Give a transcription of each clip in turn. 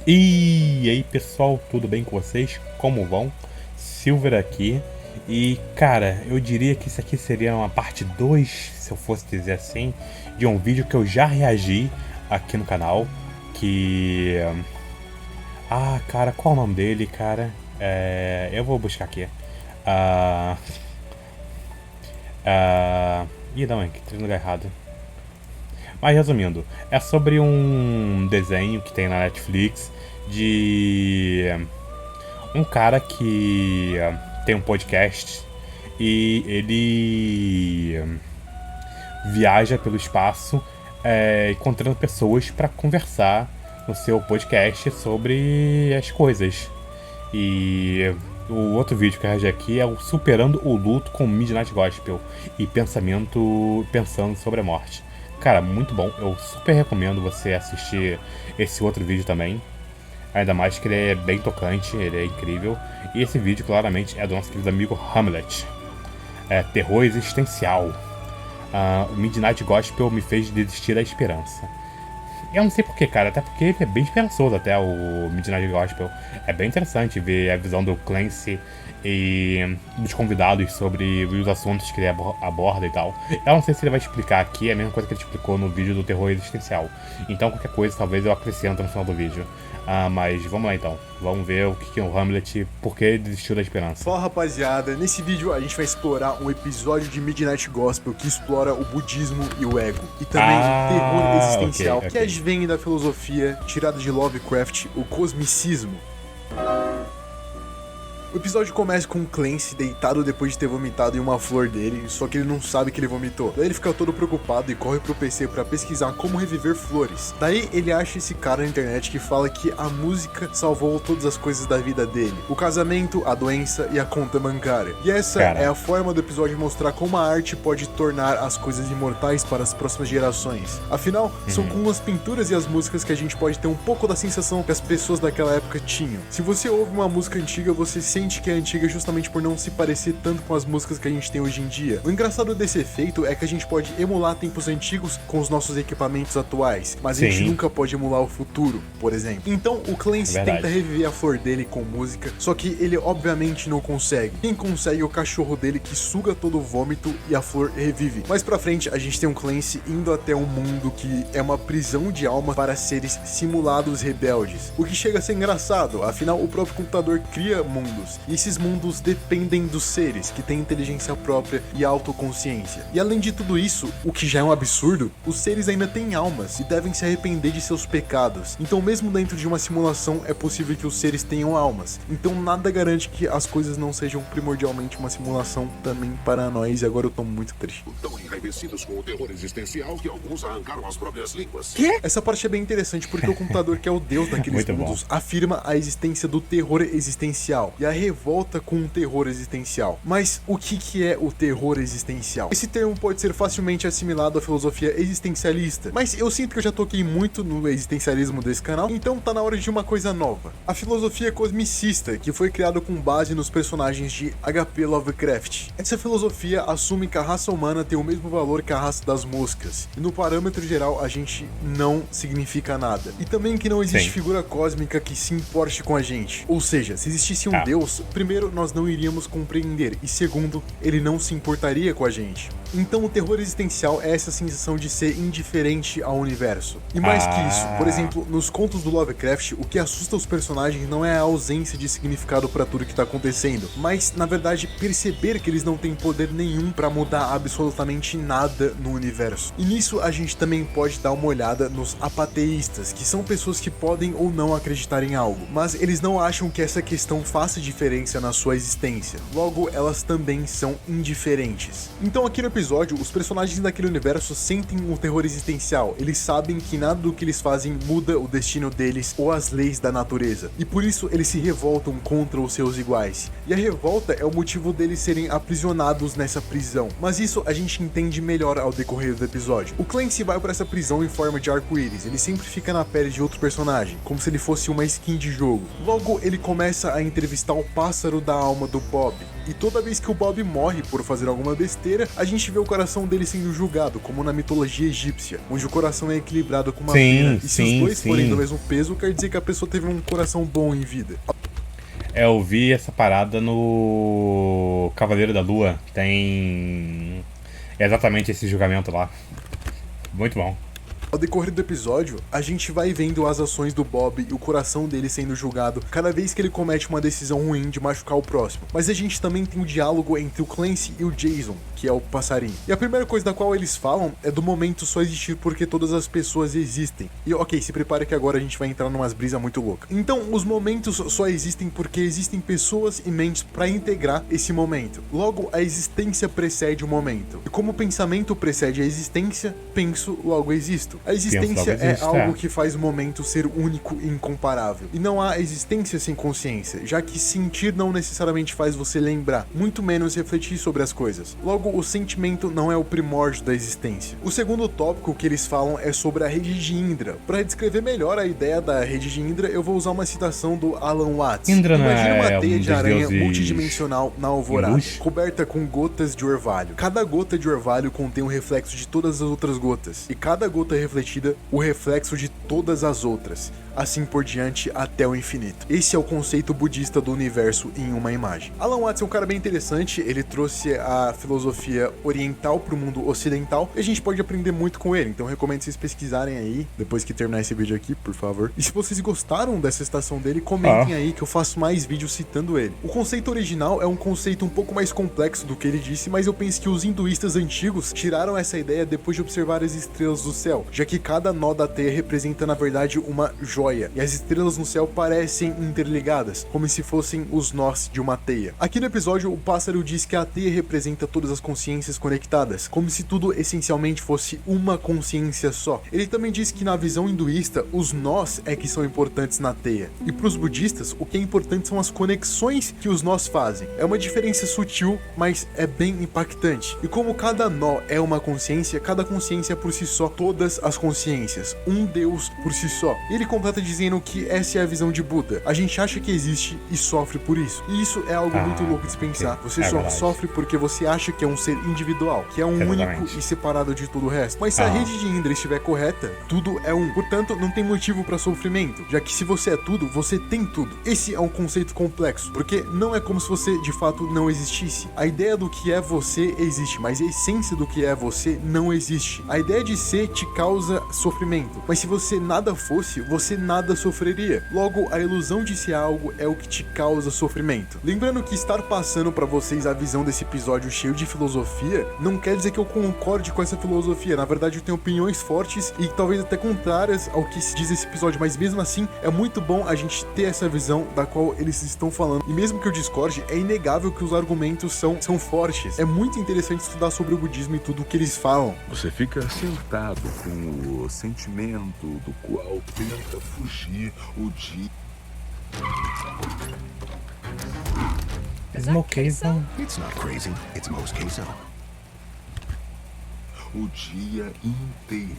E aí pessoal, tudo bem com vocês? Como vão? Silver aqui. E cara, eu diria que isso aqui seria uma parte 2, se eu fosse dizer assim, de um vídeo que eu já reagi aqui no canal. Que. Cara, qual é o nome dele, cara? Eu vou buscar aqui. Ah. Ih, não, que tem no lugar errado. Mas resumindo, é sobre um desenho que tem na Netflix de um cara que tem um podcast e ele viaja pelo espaço encontrando pessoas para conversar no seu podcast sobre as coisas. E o outro vídeo que eu arranjei aqui é o Superando o Luto com Midnight Gospel e pensando sobre a morte. Cara, muito bom. Eu super recomendo você assistir esse outro vídeo também. Ainda mais que ele é bem tocante, ele é incrível. E esse vídeo claramente é do nosso querido amigo Hamlet. Terror existencial. O Midnight Gospel me fez desistir da esperança. Eu não sei porquê, cara, até porque ele é bem esperançoso, até o Midnight Gospel. É bem interessante ver a visão do Clancy e dos convidados sobre os assuntos que ele aborda e tal. Eu não sei se ele vai explicar aqui, é a mesma coisa que ele explicou no vídeo do terror existencial. Então qualquer coisa talvez eu acrescento no final do vídeo. Mas vamos lá então, vamos ver o que é o Hamlet, por que ele desistiu da esperança. Fala rapaziada, nesse vídeo a gente vai explorar um episódio de Midnight Gospel que explora o budismo e o ego. E também o terror existencial, ok. que advém da filosofia tirada de Lovecraft, o cosmicismo. O episódio começa com o Clancy deitado depois de ter vomitado em uma flor dele, só que ele não sabe que ele vomitou. Daí ele fica todo preocupado e corre pro PC pra pesquisar como reviver flores. Daí ele acha esse cara na internet que fala que a música salvou todas as coisas da vida dele. O casamento, a doença e a conta bancária. E essa é a forma do episódio mostrar como a arte pode tornar as coisas imortais para as próximas gerações. Afinal, são com as pinturas e as músicas que a gente pode ter um pouco da sensação que as pessoas daquela época tinham. Se você ouve uma música antiga, você sente que é antiga justamente por não se parecer tanto com as músicas que a gente tem hoje em dia. O engraçado desse efeito é que a gente pode emular tempos antigos com os nossos equipamentos atuais, mas a gente nunca pode emular o futuro, por exemplo. Então o Clancy tenta reviver a flor dele com música, só que ele obviamente não consegue. Quem consegue é o cachorro dele que suga todo o vômito e a flor revive. Mais pra frente a gente tem um Clancy indo até um mundo que é uma prisão de alma para seres simulados rebeldes, o que chega a ser engraçado, afinal o próprio computador cria mundos. E esses mundos dependem dos seres, que têm inteligência própria e autoconsciência. E além de tudo isso, o que já é um absurdo, os seres ainda têm almas e devem se arrepender de seus pecados. Então mesmo dentro de uma simulação é possível que os seres tenham almas. Então nada garante que as coisas não sejam primordialmente uma simulação também para nós. E agora eu tô muito triste. Tão enraivecidos com o terror existencial que alguns arrancaram as próprias línguas. Quê? Essa parte é bem interessante porque o computador, que é o deus daqueles mundos, afirma a existência do terror existencial e a revolta com o terror existencial. Mas o que é o terror existencial? Esse termo pode ser facilmente assimilado à filosofia existencialista, mas eu sinto que eu já toquei muito no existencialismo desse canal, então tá na hora de uma coisa nova. A filosofia cosmicista, que foi criada com base nos personagens de H.P. Lovecraft. Essa filosofia assume que a raça humana tem o mesmo valor que a raça das moscas, e no parâmetro geral a gente não significa nada. E também que não existe figura cósmica que se importe com a gente. Ou seja, se existisse um Deus, primeiro, nós não iríamos compreender, e segundo, ele não se importaria com a gente. Então o terror existencial é essa sensação de ser indiferente ao universo. E mais que isso, por exemplo, nos contos do Lovecraft, o que assusta os personagens não é a ausência de significado para tudo que tá acontecendo, mas, na verdade, perceber que eles não têm poder nenhum para mudar absolutamente nada no universo. E nisso a gente também pode dar uma olhada nos apateístas, que são pessoas que podem ou não acreditar em algo, mas eles não acham que essa questão faça diferença na sua existência. Logo, elas também são indiferentes. Então aqui no episódio, os personagens daquele universo sentem um terror existencial. Eles sabem que nada do que eles fazem muda o destino deles ou as leis da natureza. E por isso eles se revoltam contra os seus iguais. E a revolta é o motivo deles serem aprisionados nessa prisão. Mas isso a gente entende melhor ao decorrer do episódio. O Clancy vai para essa prisão em forma de arco-íris. Ele sempre fica na pele de outro personagem, como se ele fosse uma skin de jogo. Logo, ele começa a entrevistar o pássaro da alma do Bob. E toda vez que o Bob morre por fazer alguma besteira, a gente vê o coração dele sendo julgado, como na mitologia egípcia, onde o coração é equilibrado com uma pena. E se os dois forem do mesmo peso, quer dizer que a pessoa teve um coração bom em vida. Eu vi essa parada no Cavaleiro da Lua. Tem exatamente esse julgamento lá. Muito bom. Ao decorrer do episódio, a gente vai vendo as ações do Bob e o coração dele sendo julgado cada vez que ele comete uma decisão ruim de machucar o próximo. Mas a gente também tem o diálogo entre o Clancy e o Jason, que é o passarinho. E a primeira coisa da qual eles falam é do momento só existir porque todas as pessoas existem. E ok, se prepare que agora a gente vai entrar numas brisas muito loucas. Então, os momentos só existem porque existem pessoas e mentes para integrar esse momento. Logo, a existência precede o momento. E como o pensamento precede a existência, penso, logo existo. A existência é algo que faz o momento ser único e incomparável. E não há existência sem consciência, já que sentir não necessariamente faz você lembrar, muito menos refletir sobre as coisas. Logo, o sentimento não é o primórdio da existência. O segundo tópico que eles falam é sobre a rede de Indra. Para descrever melhor a ideia da rede de Indra, eu vou usar uma citação do Alan Watts. Indra Imagina uma teia um de aranha deuses multidimensional na alvorada, coberta com gotas de orvalho. Cada gota de orvalho contém um reflexo de todas as outras gotas, e cada gota refletida, o reflexo de todas as outras, assim por diante até o infinito. Esse é o conceito budista do universo em uma imagem. Alan Watts é um cara bem interessante, ele trouxe a filosofia oriental para o mundo ocidental, e a gente pode aprender muito com ele, então recomendo vocês pesquisarem aí, depois que terminar esse vídeo aqui, por favor. E se vocês gostaram dessa citação dele, comentem aí que eu faço mais vídeos citando ele. O conceito original é um conceito um pouco mais complexo do que ele disse, mas eu penso que os hinduístas antigos tiraram essa ideia depois de observar as estrelas do céu, já que cada nó da teia representa na verdade uma joia, e as estrelas no céu parecem interligadas, como se fossem os nós de uma teia. Aqui no episódio, o pássaro diz que a teia representa todas as consciências conectadas, como se tudo essencialmente fosse uma consciência só. Ele também diz que na visão hinduísta, os nós é que são importantes na teia, e para os budistas, o que é importante são as conexões que os nós fazem. É uma diferença sutil, mas é bem impactante. E como cada nó é uma consciência, cada consciência é por si só todas as consciências, um Deus por si só. E ele completa dizendo que essa é a visão de Buda. A gente acha que existe e sofre por isso. E isso é algo muito louco de se pensar. Você só sofre porque você acha que é um ser individual, que é um único e separado de todo o resto. Mas se a rede de Indra estiver correta, tudo é um. Portanto, não tem motivo para sofrimento, já que se você é tudo, você tem tudo. Esse é um conceito complexo, porque não é como se você de fato não existisse. A ideia do que é você existe, mas a essência do que é você não existe. A ideia de ser te causa sofrimento, mas se você nada fosse, você nada sofreria. Logo, a ilusão de ser algo é o que te causa sofrimento. Lembrando que estar passando para vocês a visão desse episódio cheio de filosofia não quer dizer que eu concorde com essa filosofia. Na verdade, eu tenho opiniões fortes e talvez até contrárias ao que se diz nesse episódio, mas mesmo assim, é muito bom a gente ter essa visão da qual eles estão falando. E mesmo que eu discorde, é inegável que os argumentos são fortes. É muito interessante estudar sobre o budismo e tudo o que eles falam. Você fica sentado com o sentimento do qual tenta fugir o dia. It's no queso. It's not crazy. It's most queso. O dia inteirinho.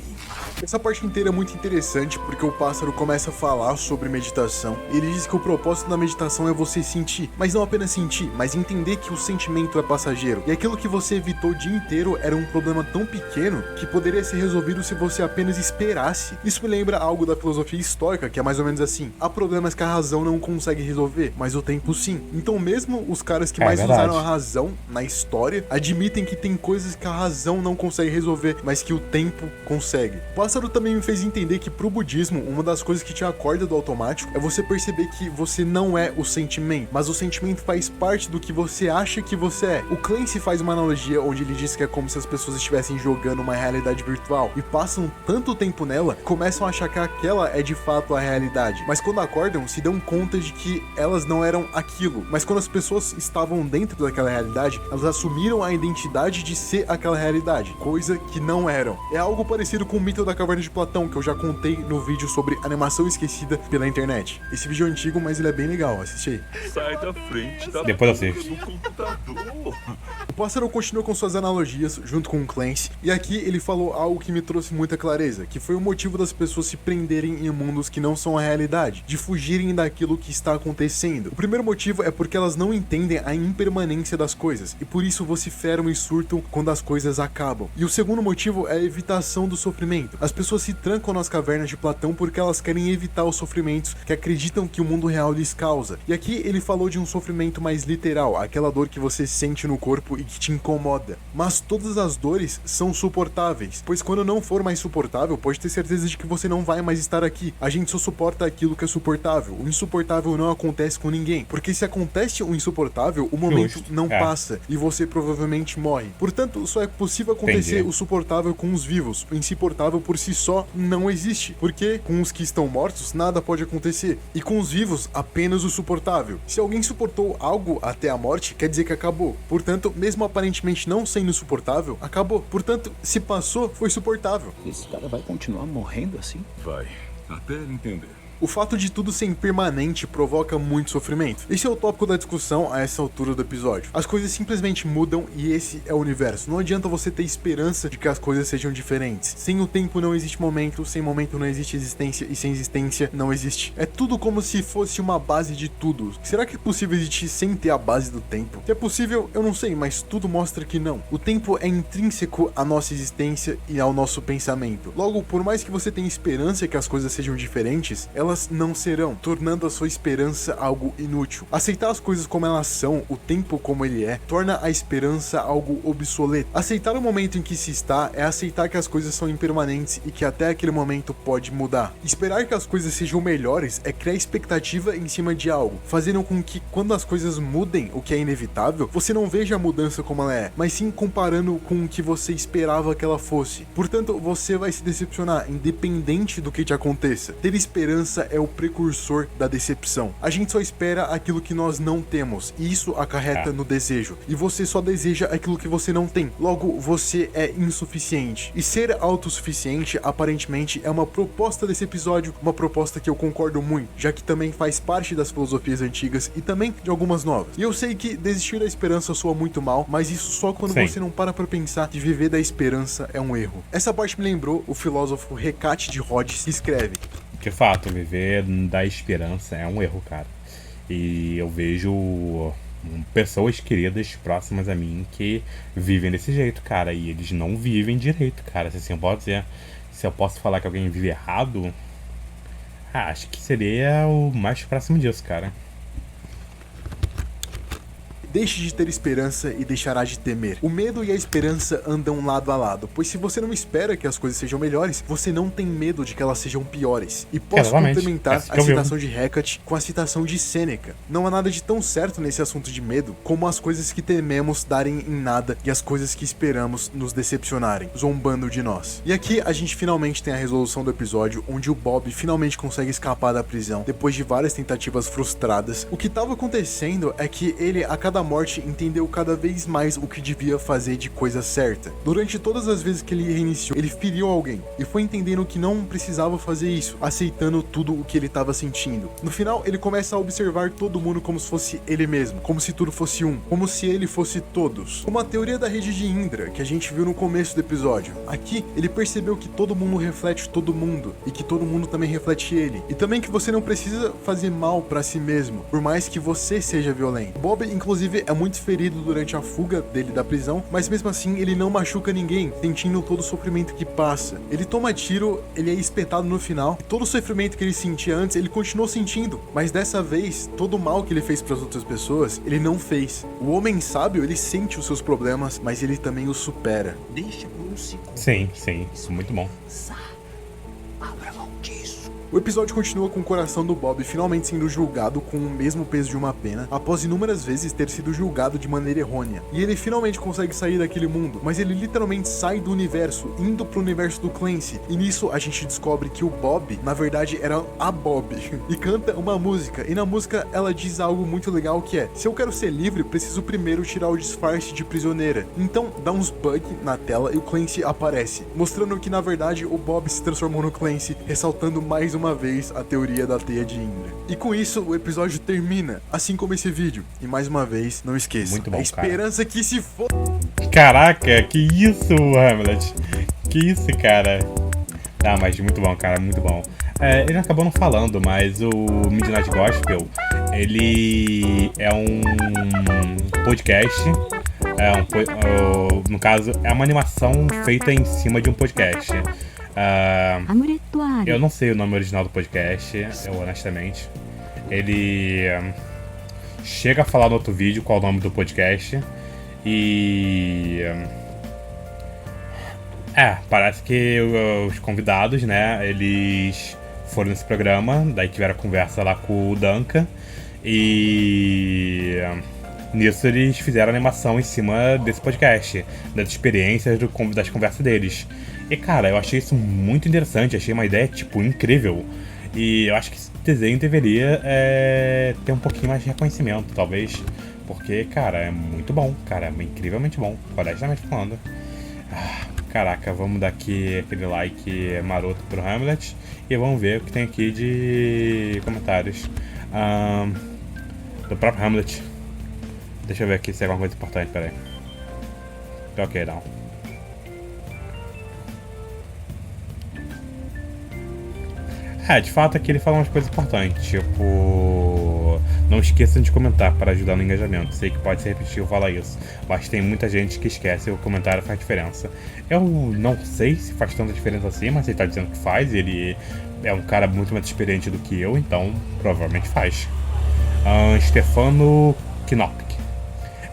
Essa parte inteira é muito interessante porque o pássaro começa a falar sobre meditação. Ele diz que o propósito da meditação é você sentir, mas não apenas sentir, mas entender que o sentimento é passageiro. E aquilo que você evitou o dia inteiro era um problema tão pequeno que poderia ser resolvido se você apenas esperasse. Isso me lembra algo da filosofia estoica, que é mais ou menos assim: há problemas que a razão não consegue resolver, mas o tempo sim. Então mesmo os caras que mais usaram a razão na história admitem que tem coisas que a razão não consegue resolver, mas que o tempo consegue. O pássaro também me fez entender que pro budismo, uma das coisas que te acorda do automático é você perceber que você não é o sentimento, mas o sentimento faz parte do que você acha que você é. O Clancy faz uma analogia onde ele diz que é como se as pessoas estivessem jogando uma realidade virtual e passam tanto tempo nela, começam a achar que aquela é de fato a realidade, mas quando acordam, se dão conta de que elas não eram aquilo. Mas quando as pessoas estavam dentro daquela realidade, elas assumiram a identidade de ser aquela realidade, coisa coisa que não eram. É algo parecido com o mito da caverna de Platão, que eu já contei no vídeo sobre animação esquecida pela internet. Esse vídeo é antigo, mas ele é bem legal, assiste aí. Sai da frente da Depois eu assisto. do computador. O pássaro continua com suas analogias, junto com o Clancy, e aqui ele falou algo que me trouxe muita clareza, que foi o motivo das pessoas se prenderem em mundos que não são a realidade, de fugirem daquilo que está acontecendo. O primeiro motivo é porque elas não entendem a impermanência das coisas, e por isso vociferam e surtam quando as coisas acabam. E o segundo motivo é a evitação do sofrimento. As pessoas se trancam nas cavernas de Platão porque elas querem evitar os sofrimentos que acreditam que o mundo real lhes causa. E aqui ele falou de um sofrimento mais literal, aquela dor que você sente no corpo e que te incomoda. Mas todas as dores são suportáveis, pois quando não for mais suportável, pode ter certeza de que você não vai mais estar aqui. A gente só suporta aquilo que é suportável. O insuportável não acontece com ninguém, porque se acontece o insuportável, o momento não passa e você provavelmente morre. Portanto, só é possível acontecer o suportável com os vivos. O insuportável por si só não existe, porque com os que estão mortos nada pode acontecer, e com os vivos apenas o suportável. Se alguém suportou algo até a morte, quer dizer que acabou. Portanto, mesmo aparentemente não sendo suportável, acabou. Portanto, se passou, foi suportável. Esse cara vai continuar morrendo assim? Vai, até ele entender. O fato de tudo ser impermanente provoca muito sofrimento. Esse é o tópico da discussão a essa altura do episódio. As coisas simplesmente mudam e esse é o universo. Não adianta você ter esperança de que as coisas sejam diferentes. Sem o tempo não existe momento, sem momento não existe existência e sem existência não existe. É tudo como se fosse uma base de tudo. Será que é possível existir sem ter a base do tempo? Se é possível, eu não sei, mas tudo mostra que não. O tempo é intrínseco à nossa existência e ao nosso pensamento. Logo, por mais que você tenha esperança que as coisas sejam diferentes, elas não serão, tornando a sua esperança algo inútil. Aceitar as coisas como elas são, o tempo como ele é, torna a esperança algo obsoleto. Aceitar o momento em que se está é aceitar que as coisas são impermanentes e que até aquele momento pode mudar. Esperar que as coisas sejam melhores é criar expectativa em cima de algo, fazendo com que quando as coisas mudem, o que é inevitável, você não veja a mudança como ela é, mas sim comparando com o que você esperava que ela fosse. Portanto, você vai se decepcionar, independente do que te aconteça. Ter esperança é o precursor da decepção. A gente só espera aquilo que nós não temos, e isso acarreta no desejo. E você só deseja aquilo que você não tem. Logo, você é insuficiente. E ser autossuficiente, aparentemente, é uma proposta desse episódio, uma proposta que eu concordo muito, já que também faz parte das filosofias antigas e também de algumas novas. E eu sei que desistir da esperança soa muito mal, mas isso só quando você não para pra pensar que viver da esperança é um erro. Essa parte me lembrou o filósofo Recate de Rhodes, que escreve: De fato, viver da esperança é um erro, cara. E eu vejo pessoas queridas próximas a mim que vivem desse jeito, cara. E eles não vivem direito, cara. Se assim eu posso dizer, se eu posso falar que alguém vive errado, acho que seria o mais próximo disso, cara. Deixe de ter esperança e deixará de temer. O medo e a esperança andam lado a lado, pois se você não espera que as coisas sejam melhores, você não tem medo de que elas sejam piores. E posso complementar a citação de Hecate com a citação de Sêneca. Não há nada de tão certo nesse assunto de medo como as coisas que tememos darem em nada e as coisas que esperamos nos decepcionarem, zombando de nós. E aqui a gente finalmente tem a resolução do episódio, onde o Bob finalmente consegue escapar da prisão depois de várias tentativas frustradas. O que estava acontecendo é que ele, a cada morte, entendeu cada vez mais o que devia fazer de coisa certa. Durante todas as vezes que ele reiniciou, ele feriu alguém e foi entendendo que não precisava fazer isso, aceitando tudo o que ele estava sentindo. No final, ele começa a observar todo mundo como se fosse ele mesmo, como se tudo fosse um, como se ele fosse todos. Como a teoria da rede de Indra, que a gente viu no começo do episódio. Aqui, ele percebeu que todo mundo reflete todo mundo e que todo mundo também reflete ele. E também que você não precisa fazer mal pra si mesmo, por mais que você seja violento. Bob, inclusive, é muito ferido durante a fuga dele da prisão, mas mesmo assim ele não machuca ninguém, sentindo todo o sofrimento que passa. Ele toma tiro, ele é espetado no final, e todo o sofrimento que ele sentia antes, ele continuou sentindo, mas dessa vez, todo o mal que ele fez para as outras pessoas, ele não fez. O homem sábio, ele sente os seus problemas, mas ele também os supera. Deixa por um segundo. Sim, isso é muito bom. Abra mão disso. O episódio continua com o coração do Bob finalmente sendo julgado com o mesmo peso de uma pena, após inúmeras vezes ter sido julgado de maneira errônea. E ele finalmente consegue sair daquele mundo, mas ele literalmente sai do universo, indo pro universo do Clancy. E nisso a gente descobre que o Bob, na verdade, era a Bob, e canta uma música. E na música ela diz algo muito legal que é: se eu quero ser livre, preciso primeiro tirar o disfarce de prisioneira. Então dá uns bugs na tela e o Clancy aparece, mostrando que na verdade o Bob se transformou no Clancy, ressaltando mais uma vez a teoria da teia de Indra. E com isso o episódio termina, assim como esse vídeo. E mais uma vez, não esqueça, muito bom, a esperança que se for. Caraca, que isso, Hamlet? Que isso, cara? Ah, mas muito bom, cara, muito bom. Ele acabou não falando, mas o Midnight Gospel, ele é um podcast. No caso, é uma animação feita em cima de um podcast. Eu não sei o nome original do podcast, honestamente. Ele chega a falar no outro vídeo qual é o nome do podcast. E parece que os convidados, né, eles foram nesse programa, daí tiveram a conversa lá com o Duncan. E nisso eles fizeram animação em cima desse podcast, das experiências, das conversas deles. E cara, eu achei isso muito interessante, achei uma ideia, tipo, incrível. E eu acho que esse desenho deveria ter um pouquinho mais de reconhecimento, talvez. Porque, cara, é muito bom, cara, é incrivelmente bom, honestamente falando. Caraca, vamos dar aqui aquele like maroto pro Hamlet. E vamos ver o que tem aqui de comentários do próprio Hamlet. Deixa eu ver aqui se é alguma coisa importante, peraí. Ok, não. De fato aqui ele fala umas coisas importantes, tipo, não esqueçam de comentar para ajudar no engajamento. Sei que pode ser repetitivo falar isso, mas tem muita gente que esquece e o comentário faz diferença. Eu não sei se faz tanta diferença assim, mas ele tá dizendo que faz, ele é um cara muito mais experiente do que eu, então provavelmente faz. Stefano Knopk.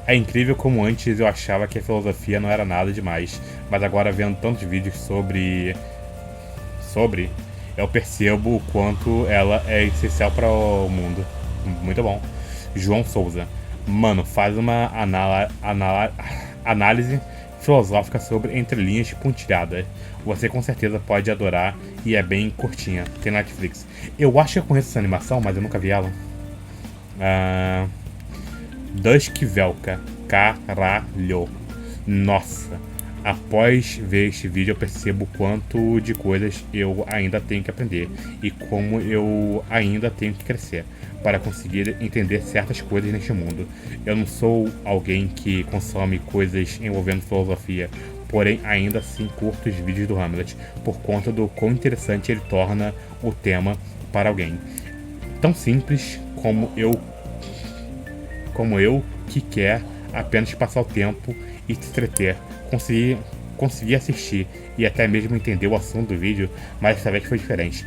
É incrível como antes eu achava que a filosofia não era nada demais, mas agora vendo tantos vídeos sobre eu percebo o quanto ela é essencial para o mundo. Muito bom. João Souza. Mano, faz uma análise filosófica sobre entrelinhas pontilhadas. Você com certeza pode adorar e é bem curtinha. Tem Netflix. Eu acho que eu conheço essa animação, mas eu nunca vi ela. Dusk Velka. Caralho. Nossa. Após ver este vídeo eu percebo o quanto de coisas eu ainda tenho que aprender e como eu ainda tenho que crescer para conseguir entender certas coisas neste mundo. Eu não sou alguém que consome coisas envolvendo filosofia, porém ainda assim curto os vídeos do Hamlet por conta do quão interessante ele torna o tema para alguém. Tão simples como eu que quer apenas passar o tempo e se entreter. Consegui assistir e até mesmo entender o assunto do vídeo, mas dessa vez foi diferente.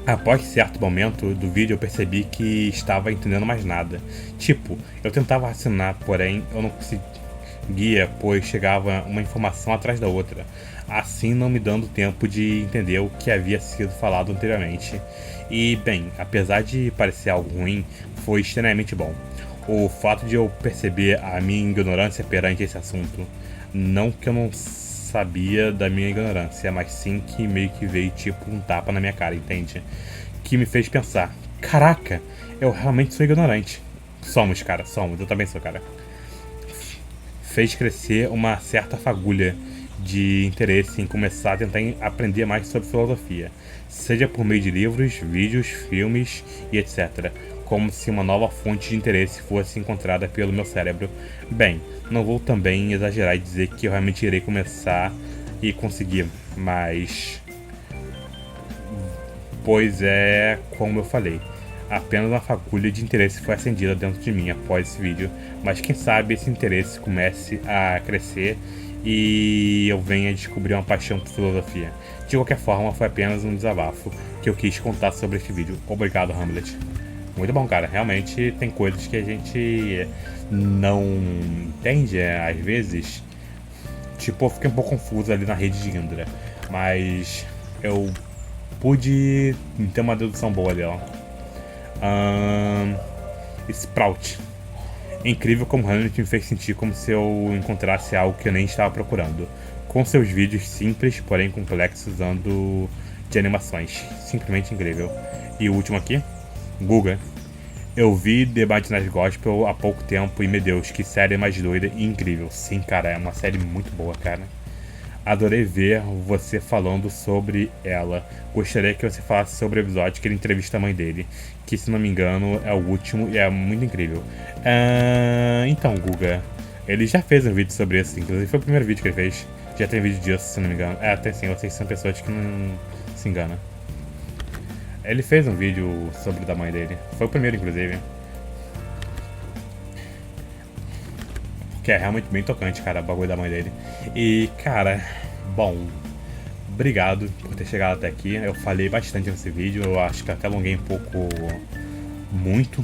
Após certo momento do vídeo eu percebi que estava entendendo mais nada. Tipo, eu tentava raciocinar, porém eu não conseguia, pois chegava uma informação atrás da outra, assim não me dando tempo de entender o que havia sido falado anteriormente. E bem, apesar de parecer algo ruim, foi extremamente bom. O fato de eu perceber a minha ignorância perante esse assunto, não que eu não sabia da minha ignorância, mas sim que meio que veio tipo um tapa na minha cara, entende? Que me fez pensar, caraca, eu realmente sou ignorante. Somos, cara, somos, eu também sou, cara. Fez crescer uma certa fagulha de interesse em começar a tentar aprender mais sobre filosofia, seja por meio de livros, vídeos, filmes e etc., como se uma nova fonte de interesse fosse encontrada pelo meu cérebro. Bem, não vou também exagerar e dizer que eu realmente irei começar e conseguir, mas... pois é, como eu falei, apenas uma fagulha de interesse foi acendida dentro de mim após esse vídeo, mas quem sabe esse interesse comece a crescer e eu venha descobrir uma paixão por filosofia. De qualquer forma, foi apenas um desabafo que eu quis contar sobre este vídeo. Obrigado, Hamlet. Muito bom, cara. Realmente tem coisas que a gente não entende, às vezes. Tipo, eu fiquei um pouco confuso ali na rede de Indra. Mas eu pude ter uma dedução boa dela. Sprout. Incrível como Hamlet me fez sentir como se eu encontrasse algo que eu nem estava procurando. Com seus vídeos simples, porém complexos, usando de animações. Simplesmente incrível. E o último aqui, Guga. Eu vi Debate nas Gospel há pouco tempo e, meu Deus, que série mais doida e incrível. Sim, cara, é uma série muito boa, cara. Adorei ver você falando sobre ela. Gostaria que você falasse sobre o episódio que ele entrevista a mãe dele, que, se não me engano, é o último e é muito incrível. Então, Guga, ele já fez um vídeo sobre isso, inclusive foi o primeiro vídeo que ele fez. Já tem vídeo disso, se não me engano. Até sim, vocês são pessoas que não se enganam. Ele fez um vídeo sobre o da mãe dele. Foi o primeiro, inclusive. Que é realmente bem tocante, cara, o bagulho da mãe dele. E, cara, bom, obrigado por ter chegado até aqui. Eu falei bastante nesse vídeo, eu acho que até alonguei um pouco, muito.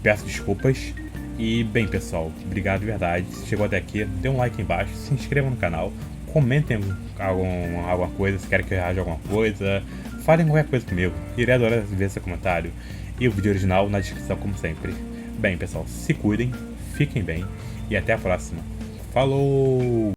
Peço desculpas. E, bem, pessoal, obrigado de verdade. Se chegou até aqui, dê um like embaixo, se inscreva no canal, comentem alguma coisa, se querem que eu reaja a alguma coisa, falem qualquer coisa comigo. Irei adorar ver seu comentário. E o vídeo original na descrição, como sempre. Bem, pessoal, se cuidem, fiquem bem. E até a próxima. Falou!